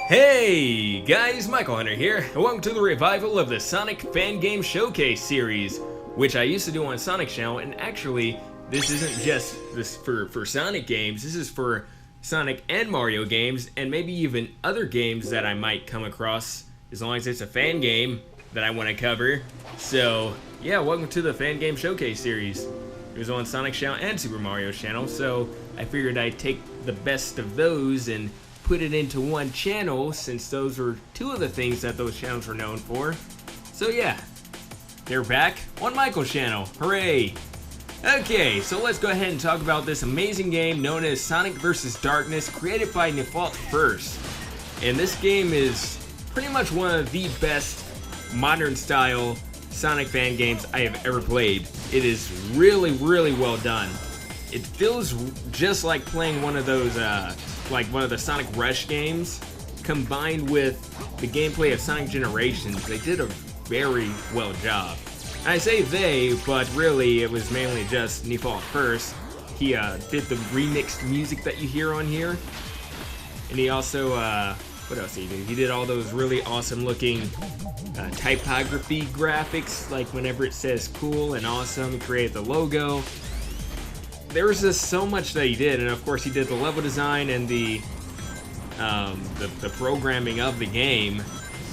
Hey guys, Mykle here, and welcome to the revival of the Sonic Fan Game Showcase series, which I used to do on 1st Channel, and actually, this isn't just for Sonic games, this is for Sonic and Mario games, and maybe even other games that I might come across, as long as it's a fan game that I want to cover. So, yeah, welcome to the Fan Game Showcase series. It was on 1st Channel and Super Mario Channel, so I figured I'd take the best of those and put it into one channel, since those were two of the things that those channels were known for. So yeah, they're back on Mykle's channel. Hooray! Okay, so let's go ahead and talk about this amazing game known as Sonic vs. Darkness, created by Nefault1st. And this game is pretty much one of the best modern style Sonic fan games I have ever played. It is really, really well done. It feels just like playing one of those like one of the Sonic Rush games, combined with the gameplay of Sonic Generations. They did a very well job. I say they, but really it was mainly just Nefault1st. He did the remixed music that you hear on here, and he also what else did he do? He did all those really awesome looking typography graphics, like whenever it says cool and awesome, he created the logo. There was just so much that he did, and of course he did the level design and the programming of the game.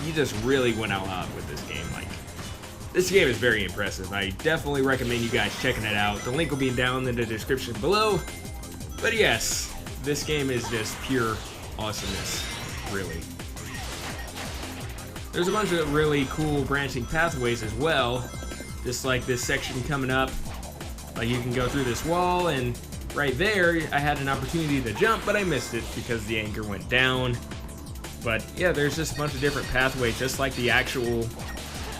He just really went all out with this game. Like, this game is very impressive. I definitely recommend you guys checking it out. The link will be down in the description below. But yes, this game is just pure awesomeness, really. There's a bunch of really cool branching pathways as well, just like this section coming up. Like, you can go through this wall, and right there I had an opportunity to jump, but I missed it because the anchor went down. But yeah, there's just a bunch of different pathways, just like the actual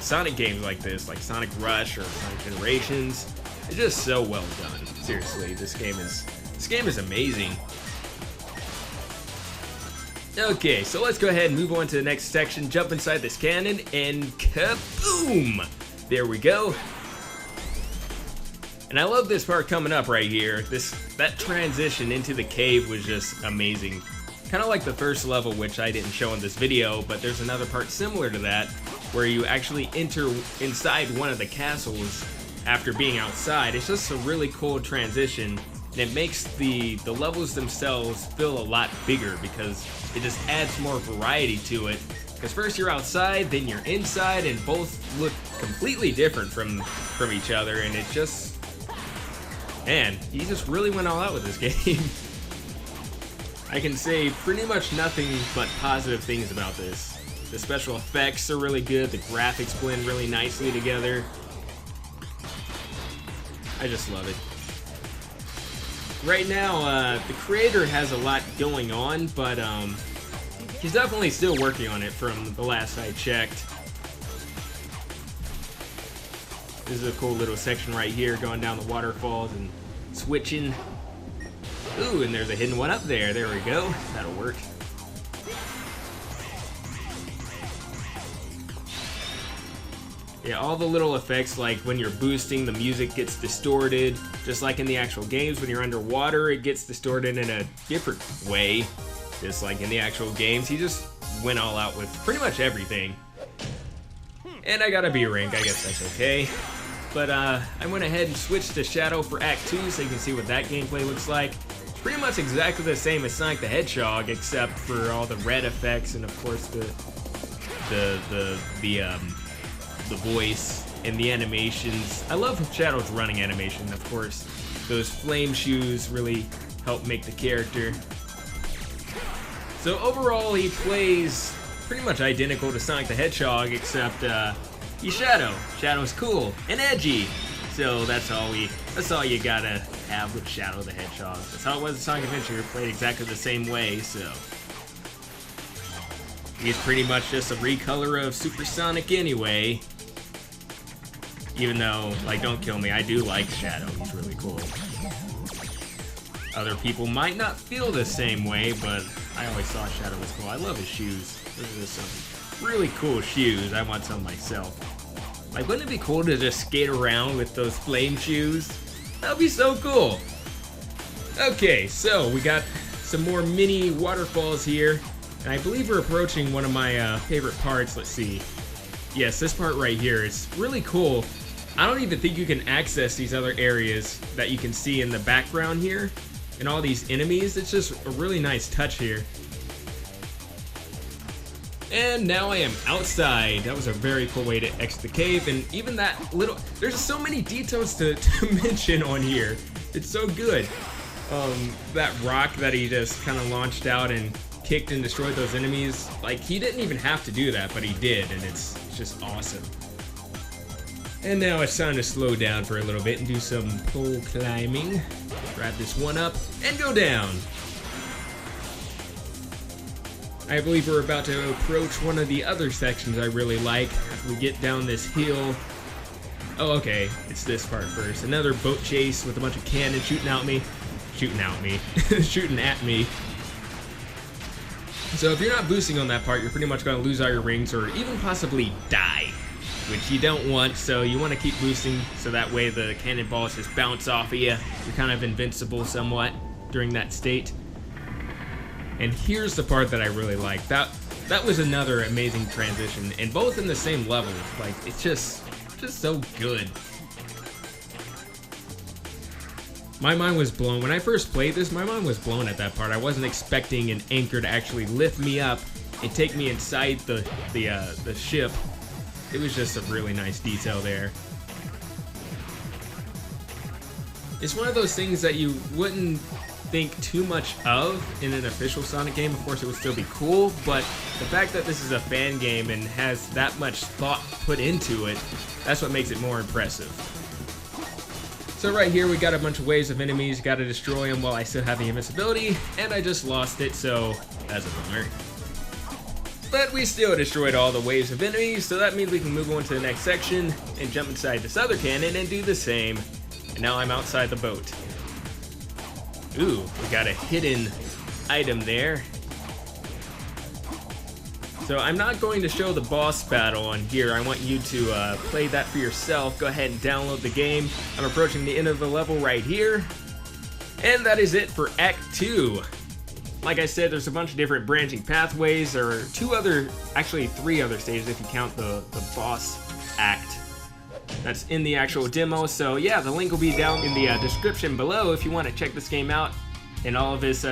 Sonic games like this, like Sonic Rush or Sonic Generations. It's just so well done. Seriously, this game is amazing. Okay, so let's go ahead and move on to the next section, jump inside this cannon, and kaboom! There we go. And I love this part coming up right here. That transition into the cave was just amazing. Kind of like the first level, which I didn't show in this video, but there's another part similar to that, where you actually enter inside one of the castles after being outside. It's just a really cool transition, and it makes the levels themselves feel a lot bigger, because it just adds more variety to it. Because first you're outside, then you're inside, and both look completely different from each other, and it just... Man, he just really went all out with this game. I can say pretty much nothing but positive things about this. The special effects are really good, the graphics blend really nicely together. I just love it. Right now, the creator has a lot going on, but he's definitely still working on it from the last I checked. This is a cool little section right here, going down the waterfalls and switching. Ooh, and there's a hidden one up there. There we go. That'll work. Yeah, all the little effects, like when you're boosting, the music gets distorted. Just like in the actual games, when you're underwater, it gets distorted in a different way. Just like in the actual games, he just went all out with pretty much everything. And I got a B rank, I guess that's okay. But I went ahead and switched to Shadow for Act 2 so you can see what that gameplay looks like. It's pretty much exactly the same as Sonic the Hedgehog, except for all the red effects and of course the voice and the animations. I love Shadow's running animation, of course. Those flame shoes really help make the character. So overall, he plays pretty much identical to Sonic the Hedgehog, except he's Shadow. Shadow's cool and edgy. So that's all you gotta have with Shadow the Hedgehog. That's how it was in Sonic Adventure, played exactly the same way, so he's pretty much just a recolor of Super Sonic anyway. Even though, like, don't kill me, I do like Shadow, he's really cool. Other people might not feel the same way, but I always thought Shadow was cool. I love his shoes. Those are just some really cool shoes. I want some myself. Like, wouldn't it be cool to just skate around with those flame shoes? That would be so cool. Okay, so we got some more mini waterfalls here. And I believe we're approaching one of my favorite parts. Let's see. Yes, this part right here. It's really cool. I don't even think you can access these other areas that you can see in the background here. And all these enemies. It's just a really nice touch here. And now I am outside. That was a very cool way to exit the cave. And even that little... There's so many details to mention on here. It's so good. That rock that he just kind of launched out and kicked and destroyed those enemies. Like, he didn't even have to do that, but he did. And it's just awesome. And now it's time to slow down for a little bit and do some pole climbing. Grab this one up and go down. I believe we're about to approach one of the other sections I really like. We get down this hill. Oh, okay. It's this part first. Another boat chase with a bunch of cannons shooting at me. Shooting at me. So if you're not boosting on that part, you're pretty much going to lose all your rings or even possibly die, which you don't want. So you want to keep boosting so that way the cannonballs just bounce off of you. You're kind of invincible somewhat during that state. And here's the part that I really like. That was another amazing transition, and both in the same level. Like, it's just so good. My mind was blown. When I first played this, my mind was blown at that part. I wasn't expecting an anchor to actually lift me up and take me inside the ship. It was just a really nice detail there. It's one of those things that you wouldn't think too much of in an official Sonic game. Of course, it would still be cool, but the fact that this is a fan game and has that much thought put into it, that's what makes it more impressive. So right here, we got a bunch of waves of enemies. Got to destroy them while I still have the invincibility, and I just lost it, so that's a bummer. But we still destroyed all the waves of enemies, so that means we can move on to the next section and jump inside this other cannon and do the same. And now I'm outside the boat. Ooh, we got a hidden item there. So I'm not going to show the boss battle on here. I want you to play that for yourself. Go ahead and download the game. I'm approaching the end of the level right here. And that is it for Act 2. Like I said, there's a bunch of different branching pathways. There are actually three other stages if you count the boss act. That's in the actual demo, so yeah, the link will be down in the description below if you want to check this game out and all of his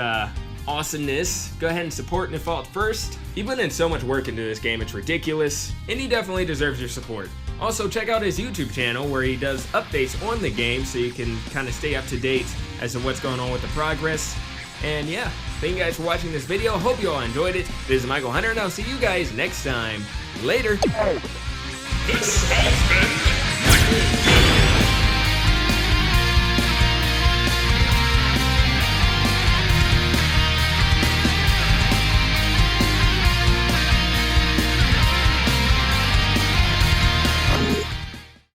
awesomeness. Go ahead and support Nefault1st. He put in so much work into this game, it's ridiculous, and he definitely deserves your support. Also, check out his YouTube channel where he does updates on the game so you can kind of stay up to date as to what's going on with the progress. And yeah, thank you guys for watching this video. Hope you all enjoyed it. This is Mykle Hunter, and I'll see you guys next time. Later. This has been